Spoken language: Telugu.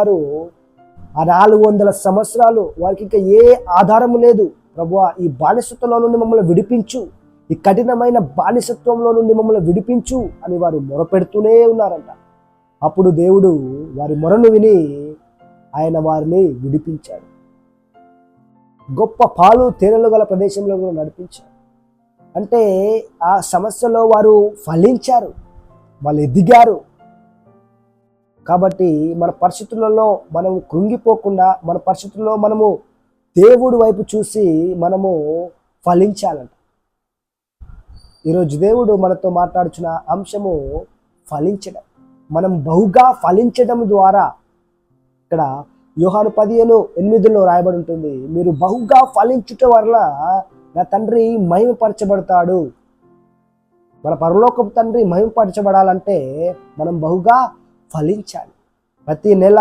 వారు ఆ 400 సంవత్సరాలు వారికి ఇంకా ఏ ఆధారము లేదు. ప్రభువా, ఈ బానిసత్వంలో నుండి మమ్మల్ని విడిపించు, ఈ కఠినమైన బానిసత్వంలో నుండి మమ్మల్ని విడిపించు అని వారు మొరపెడుతూనే ఉన్నారంట. అప్పుడు దేవుడు వారి మొరను విని ఆయన వారిని విడిపించాడు. గొప్ప పాలు తేనెలు గల ప్రదేశంలో కూడా నడిపించాడు. అంటే ఆ సమస్యలో వారు ఫలించారు, వాళ్ళు ఎదిగారు. కాబట్టి మన పరిస్థితులలో మనం కృంగిపోకుండా, మన పరిస్థితుల్లో మనము దేవుడి వైపు చూసి మనము ఫలించాలంట. ఈరోజు దేవుడు మనతో మాట్లాడుచున్న అంశము ఫలించడం. మనం బహుగా ఫలించడం ద్వారా, ఇక్కడ యోహాను 15:8 రాయబడి ఉంటుంది, మీరు బహుగా ఫలించుట వల్ల నా తండ్రి మహిమపరచబడతాడు. మన పరలోకపు తండ్రి మహిమపరచబడాలంటే మనం బహుగా ఫలించాలి. ప్రతి నెల